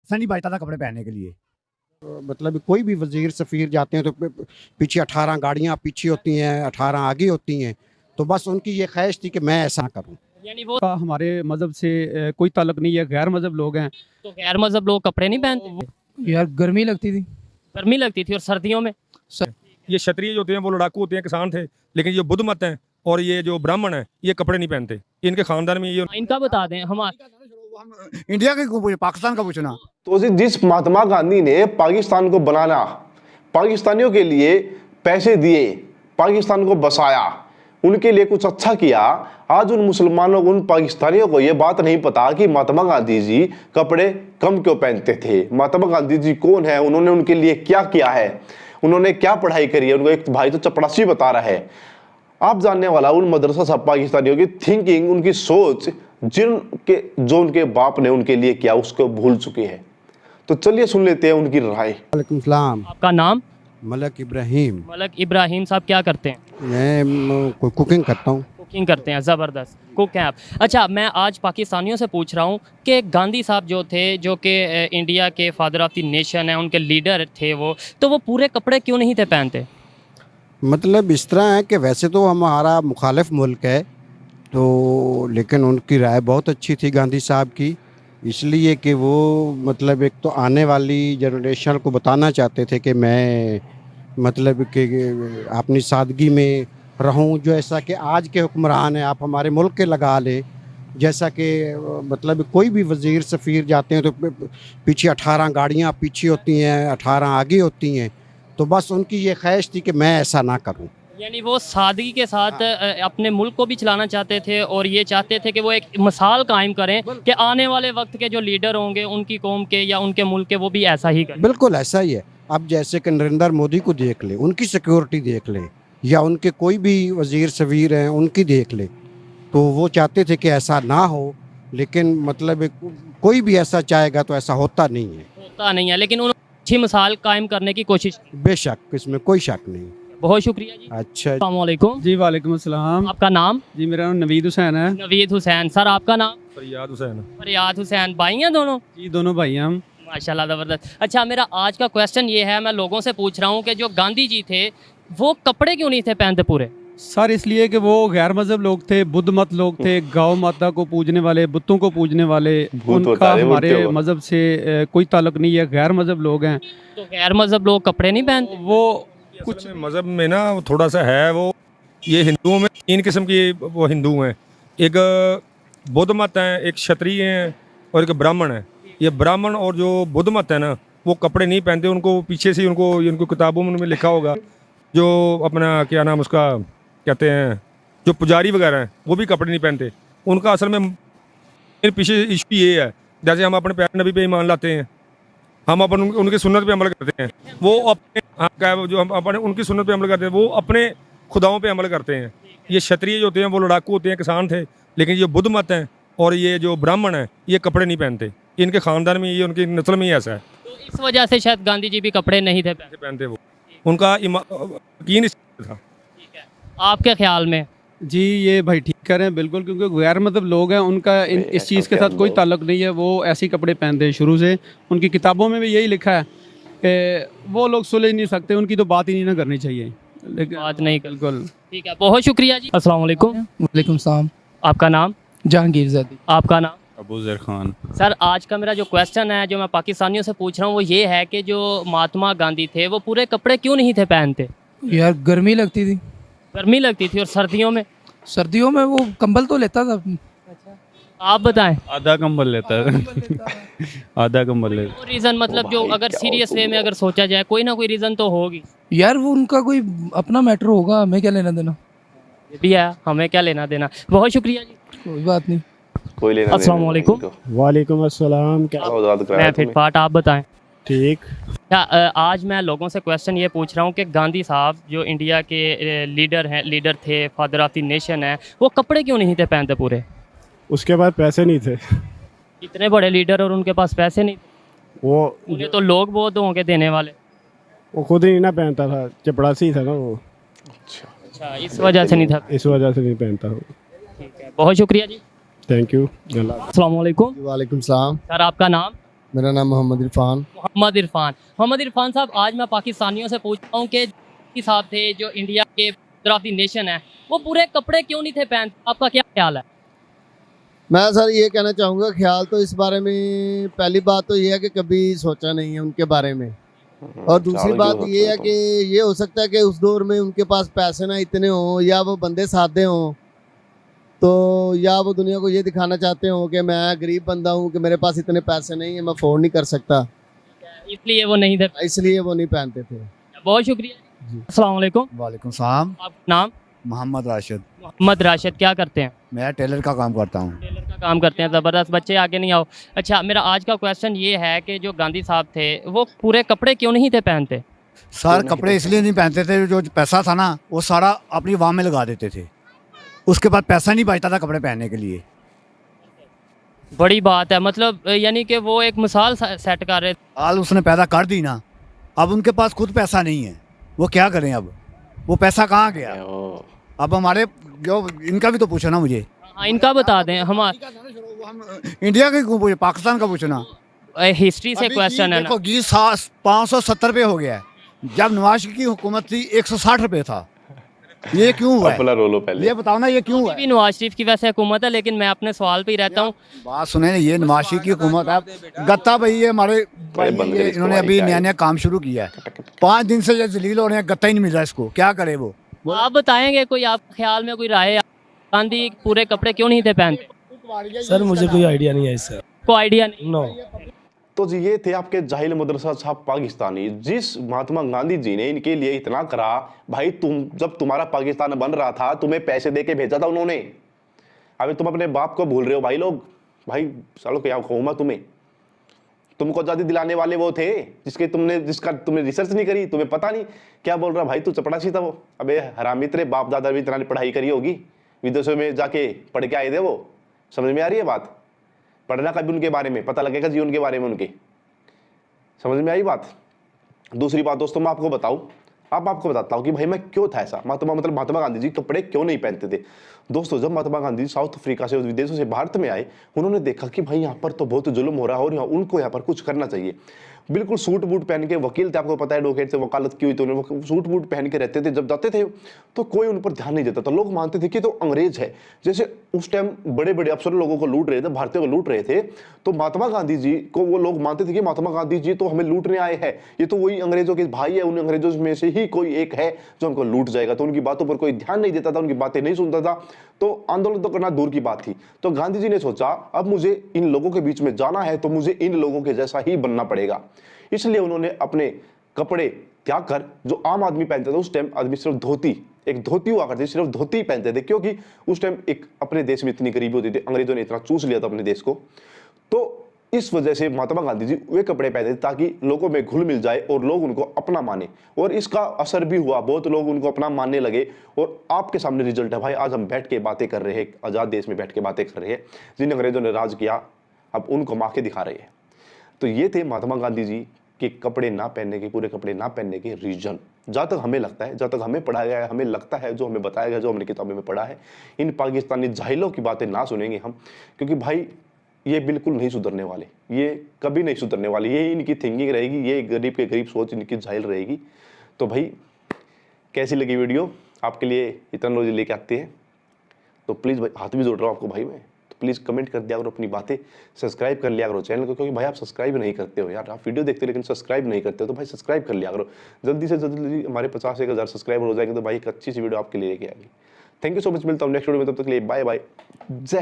सनी बचता था कपड़े पहनने के लिए। मतलब कोई भी वजीर सफ़ीर जाते हैं तो पीछे 18 गाड़ियाँ पीछे होती हैं, 18 आगे होती हैं। तो बस उनकी ये ख्वाहिश थी कि मैं ऐसा करूं। यानी वो का हमारे मज़हब से कोई ताल्लुक नहीं है, गैर मज़हब लोग हैं। तो गैर मजहब लोग कपड़े नहीं पहनते? यार गर्मी लगती थी। गर्मी लगती थी। और सर्दियों में? ये क्षत्रिय जो होते हैं वो लड़ाकू होते हैं, किसान थे, लेकिन ये बुद्ध मत हैं और ये जो ब्राह्मण है ये कपड़े नहीं पहनते। इनके खानदान में ये इनका बता दें। हम इंडिया का क्यों पूछे, पाकिस्तान का पूछना। तो जिस महात्मा गांधी ने पाकिस्तान को बनाना, पाकिस्तानियों के लिए पैसे दिए, पाकिस्तान को बसाया, उनके लिए कुछ अच्छा किया, आज उन मुसलमानों को, उन पाकिस्तानियों को ये बात नहीं पता कि महात्मा गांधी जी कपड़े कम क्यों पहनते थे। महात्मा गांधी जी कौन है, उन्होंने उनके लिए क्या किया है, उन्होंने क्या पढ़ाई करी है। उनको एक भाई तो चपड़ासी बता रहा है। आप जानने वाला उन मदरसा साहब पाकिस्तानियों की थिंकिंग, उनकी सोच, जो उनके बाप ने उनके लिए किया उसको भूल चुके हैं। तो चलिए सुन लेते हैं उनकी राय। वालेकुम सलाम। आपका नाम? मलक इब्राहिम। मलक इब्राहिम साहब क्या करते हैं? मैं कुकिंग करता हूँ। कुकिंग करते हैं, ज़बरदस्त कुक हैं आप। अच्छा, मैं आज पाकिस्तानियों से पूछ रहा हूँ कि गांधी साहब जो थे, जो कि इंडिया के फादर ऑफ द नेशन है, उनके लीडर थे वो, तो वो पूरे कपड़े क्यों नहीं थे पहनते? मतलब इस तरह है कि वैसे तो हमारा मुखालिफ मुल्क है, तो लेकिन उनकी राय बहुत अच्छी थी गांधी साहब की, इसलिए कि वो मतलब एक तो आने वाली जनरेशन को बताना चाहते थे कि मैं मतलब कि अपनी सादगी में रहूं। जो ऐसा कि आज के हुक्मरान हैं, आप हमारे मुल्क के लगा लें, जैसा कि मतलब कोई भी वजीर सफ़ीर जाते हैं तो पीछे 18 गाड़ियाँ पीछे होती हैं, 18 आगे होती हैं। तो बस उनकी ये ख्वाहिश थी कि मैं ऐसा ना करूं। यानी वो सादगी के साथ अपने मुल्क को भी चलाना चाहते थे और ये चाहते थे कि वो एक मिसाल कायम करें कि आने वाले वक्त के जो लीडर होंगे उनकी कौम के या उनके मुल्क के, वो भी ऐसा ही करें। बिल्कुल ऐसा ही है। अब जैसे कि नरेंद्र मोदी को देख ले, उनकी सिक्योरिटी देख ले, या उनके कोई भी वजीर सवीर हैं उनकी देख ले, तो वो चाहते थे कि ऐसा ना हो, लेकिन मतलब कोई भी ऐसा चाहेगा तो ऐसा होता नहीं है, लेकिन उन्होंने अच्छी मिसाल कायम करने की कोशिश की। बेशक, इसमें कोई शक नहीं। बहुत शुक्रिया जी। अच्छा, अस्सलाम वालेकुम जी वालेकुम अस्सलाम। आपका नाम? जी मेरा नाम नवीद हुसैन है। नवीद हुसैन। सर आपका नाम? फरियाद हुसैन। फरियाद हुसैन। भाई हैं दोनों? जी दोनों भाई हैं हम। माशाल्लाह, ज़बरदस्त। अच्छा, मेरा आज का क्वेश्चन ये है, मैं लोगों से पूछ रहा हूँ कि जो गांधी जी थे वो कपड़े क्यों नहीं थे पहनते पूरे? सर इसलिए कि वो गैर मज़हब लोग थे, बुद्ध मत लोग थे, गौ माता को पूजने वाले, बुतों को पूजने वाले। उनका हमारे मज़हब से कोई ताल्लुक नहीं है, गैर मज़हब लोग हैं। तो गैर मज़हब लोग कपड़े नहीं पहनते? वो कुछ मज़हब में ना थोड़ा सा है, वो ये हिंदुओं में 3 किस्म की वो हिंदू हैं। एक बुद्ध मत हैं, एक क्षत्रिय हैं और एक ब्राह्मण है। ये ब्राह्मण और जो बुद्ध मत है ना, वो कपड़े नहीं पहनते। उनको पीछे से उनको किताबों में लिखा होगा, जो अपना क्या नाम उसका कहते हैं, जो पुजारी वगैरह हैं वो भी कपड़े नहीं पहनते। उनका असल में पीछे इशू ये है, जैसे हम अपने प्यारे नबी पे ईमान लाते हैं, हम अपन उनकी सुन्नत पे अमल करते हैं, वो अपने जो हम अपने उनकी सुन्नत पे अमल करते हैं, वो अपने खुदाओं पे अमल करते हैं। ये क्षत्रिय जो होते हैं वो लड़ाकू होते हैं, किसान थे, लेकिन ये बुद्ध मत हैं और ये जो ब्राह्मण है ये कपड़े नहीं पहनते। इनके खानदान में, ये उनकी नस्ल में ही ऐसा है। तो इस वजह से शायद गांधी जी भी कपड़े नहीं थे पहनते। वो उनका यकीन था। आपके ख्याल में? जी ये भाई ठीक कर रहे हैं बिल्कुल, क्योंकि गैर मतलब लोग हैं, उनका इस चीज़ के साथ कोई ताल्लुक नहीं है। वो ऐसे ही कपड़े पहनते हैं शुरू से। उनकी किताबों में भी यही लिखा है कि वो लोग सुलझ नहीं सकते, उनकी तो बात ही नहीं ना करनी चाहिए। लेकिन बात नहीं, बिल्कुल ठीक है। बहुत शुक्रिया जी। अस्सलाम वालेकुम। वालेकुम सलाम। आपका नाम? जहांगीर ज़ादी। आपका नाम? अबू ज़र खान। सर आज का मेरा जो क्वेश्चन है, जो मैं पाकिस्तानियों से पूछ रहा हूँ, वो ये है कि जो महात्मा गांधी थे वो पूरे कपड़े क्यों नहीं थे पहनते? यार गर्मी लगती थी। गर्मी लगती थी। और सर्दियों में? सर्दियों में वो कंबल तो लेता था। आप बताएं। आधा कंबल लेता है आधा कंबल लेता। रीज़न मतलब जो अगर सीरियस वे में अगर सोचा जाए, कोई ना कोई रीज़न तो होगी यार। वो उनका कोई अपना मैटर होगा, हमें क्या लेना देना। ये भी है, हमें क्या लेना देना। बहुत शुक्रिया जी। कोई बात नहीं। कोई लेना अस्सलाम वालेकुम। वालेकुम अस्सलाम। मैं फिटफाट, आप बताएं। ठीक। आज मैं लोगों से क्वेश्चन ये पूछ रहा हूँ कि गांधी साहब जो इंडिया के लीडर थे, फादर ऑफ द नेशन है, वो कपड़े क्यों नहीं थे पहनते पूरे? उसके बाद पैसे नहीं थे। इतने बड़े लीडर और उनके पास पैसे नहीं थे। वो उन्हें तो लोग बहुत होंगे देने वाले। वो खुद ही नहीं पहनता था, चपड़ासी था ना वो। अच्छा, इस वजह से नहीं था। इस वजह से नहीं पहनता वो। ठीक है, बहुत शुक्रिया जी। Thank you. अस्सलाम वालेकुम। वालेकुम सलाम। सर आपका नाम? मेरा नाम मोहम्मद इरफान। मोहम्मद इरफान साहब, आज मैं पाकिस्तानियों से पूछ रहा हूँ कि गांधी साहब थे जो इंडिया के फादर ऑफ द नेशन है, वो पूरे कपड़े क्यों नहीं थे पहनते? आपका क्या ख्याल है? मैं सर ये कहना चाहूँगा, ख्याल तो इस बारे में पहली बात तो ये है कि कभी सोचा नहीं है उनके बारे में, और दूसरी बात ये है कि ये हो सकता है कि उस दौर में उनके पास पैसे ना इतने हों, या वो बंदे सादे हों, तो या वो दुनिया को ये दिखाना चाहते हों कि मैं गरीब बंदा हूँ, कि मेरे पास इतने पैसे नहीं है, मैं अफोर्ड नहीं कर सकता, इसलिए वो नहीं थे। इसलिए वो नहीं पहनते थे। बहुत शुक्रिया जी। अस्सलाम वालेकुम। वालेकुम सलाम। आपका नाम? मोहम्मद राशिद। मोहम्मद राशिद, क्या करते हैं? मैं टेलर का काम करता हूँ। टेलर का काम करते हैं, ज़बरदस्त। बच्चे आगे नहीं आओ। अच्छा, मेरा आज का क्वेश्चन ये है कि जो गांधी साहब थे वो पूरे कपड़े क्यों नहीं थे पहनते? सर कपड़े इसलिए नहीं पहनते थे, जो पैसा था ना वो सारा अपनी वाह में लगा देते थे, उसके बाद पैसा नहीं बचता था कपड़े पहनने के लिए। बड़ी बात है, मतलब यानी कि वो एक मिसाल सेट कर रहे थे। हाल उसने पैदा कर दी ना, अब उनके पास खुद पैसा नहीं है, वो क्या करें? अब वो पैसा कहाँ गया? अब हमारे जो इनका भी तो पूछो ना मुझे। हाँ, इनका बता दें। हम इंडिया का क्यों पूछे, पाकिस्तान का पूछना? हिस्ट्री से क्वेश्चन है ना। देखो घी 570 रुपये हो गया है, जब नवाज की हुकूमत थी 160 रुपये था, ये क्यों हुआ है? रोलो पहले ये बताओ ना, ये क्यों हुआ है? भी नवाज शरीफ की वैसे हुकूमत है, लेकिन मैं अपने सवाल पे ही रहता हूँ। बात सुने, ये नवाज शरीफ की हुकूमत है। गत्ता भाई ये हमारे भाई ये इन्होंने अभी नया नया काम शुरू किया है, 5 दिन से ये जलील हो रहे हैं, गत्ता ही नहीं मिल रहा इसको, क्या करे वो? आप बताएंगे कोई, आप ख्याल में कोई राय? गांधी पूरे कपड़े क्यों नहीं थे पहनते? सर मुझे कोई आइडिया नहीं है इससे। कोई आइडिया नहीं? नो। तो जी ये थे आपके जाहिल मदरसा साहब पाकिस्तानी, जिस महात्मा गांधी जी ने इनके लिए इतना करा। भाई जब तुम्हारा पाकिस्तान बन रहा था तुम्हें पैसे दे के भेजा था उन्होंने, अभी तुम अपने बाप को भूल रहे हो भाई लोग। भाई सालों क्या कहूँ मैं तुम्हें, तुमको आजादी दिलाने वाले वो थे जिसका तुमने रिसर्च नहीं करी, तुम्हें पता नहीं क्या बोल रहा भाई, तू चपड़ासी था वो। अबे हरामी, तेरे बाप दादा भी इतना पढ़ाई करी होगी, विदेशों में जाके पढ़ के आए थे वो, समझ में आ रही है बात? पढ़ना कभी उनके बारे में, पता लगेगा जी उनके बारे में उनके, समझ में आई बात? दूसरी बात दोस्तों मैं आपको बताता हूँ कि भाई मैं क्यों था ऐसा। महात्मा गांधी जी कपड़े क्यों नहीं पहनते थे। दोस्तों जब महात्मा गांधी साउथ अफ्रीका से विदेशों से भारत में आए, उन्होंने देखा कि भाई यहाँ पर तो बहुत जुल्म हो रहा है और उनको यहाँ पर कुछ करना चाहिए। बिल्कुल सूट बूट पहन के, वकील थे आपको पता है, एडवोकेट से वकालत की हुई, तो उन्होंने सूट बूट पहन के रहते थे। जब जाते थे तो कोई उन पर ध्यान नहीं देता था, लोग मानते थे कि तो अंग्रेज है। जैसे उस टाइम बड़े बड़े अफसर लोगों को लूट रहे थे, भारतीयों को लूट रहे थे, तो महात्मा गांधी जी को वो लोग मानते थे कि महात्मा गांधी जी तो हमें लूटने आए हैं, ये तो वही अंग्रेजों के भाई है, उन अंग्रेजों में से ही कोई एक है जो हमको लूट जाएगा। तो उनकी बातों पर कोई ध्यान नहीं देता था, उनकी बातें नहीं सुनता था, तो आंदोलन तो करना दूर की बात थी। तो गांधी जी ने सोचा अब मुझे इन लोगों के बीच में जाना है तो मुझे इन लोगों के जैसा ही बनना पड़ेगा। इसलिए उन्होंने अपने कपड़े त्याग कर, जो आम आदमी पहनते थे उस टाइम, आदमी सिर्फ धोती, एक धोती हुआ करती, सिर्फ धोती पहनते थे, क्योंकि उस टाइम एक अपने देश में इतनी गरीबी होती थी, अंग्रेजों ने इतना चूस लिया था अपने देश को। तो इस वजह से महात्मा गांधी जी वे कपड़े पहनते थे ताकि लोगों में घुल मिल जाए और लोग उनको अपना माने, और इसका असर भी हुआ, बहुत लोग उनको अपना मानने लगे। और आपके सामने रिजल्ट है भाई, आज हम बैठ के बातें कर रहे हैं, आज़ाद देश में बैठ के बातें कर रहे हैं, जिन अंग्रेजों ने राज किया अब उनको माँ के दिखा रहे हैं। तो ये थे महात्मा गांधी जी के कपड़े ना पहनने के, पूरे कपड़े ना पहनने के रीजन। जहाँ तक हमें लगता है, जहाँ तक हमें पढ़ाया गया है, हमें लगता है, जो हमें बताया गया, जो हमने किताबों में पढ़ा है, इन पाकिस्तानी जाहिलों की बातें ना सुनेंगे हम, क्योंकि भाई ये बिल्कुल नहीं सुधरने वाले, ये कभी नहीं सुधरने वाले, ये इनकी थिंकिंग रहेगी, ये गरीब के गरीब सोच इनकी जाहिल रहेगी। तो भाई कैसी लगी वीडियो, आपके लिए इतना नॉलेज लेके आते हैं, तो प्लीज़ भाई हाथ भी जोड़ रहा हूँ आपको भाई मैं, तो प्लीज़ कमेंट कर दिया करो अपनी बातें, सब्सक्राइब कर लिया करो चैनल को, क्योंकि भाई आप सब्सक्राइब नहीं करते हो यार, आप वीडियो देखते हो लेकिन सब्सक्राइब नहीं करते हो, तो भाई सब्सक्राइब कर लिया करो जल्दी से जल्दी। हमारे 50-1,000 सब्सक्राइबर हो जाएंगे तो भाई एक अच्छी सी वीडियो आपके लिए लेके आएंगे। थैंक यू सो मच, मिलता हूँ नेक्स्ट वीडियो में, तब तक के लिए बाय बाय, जय।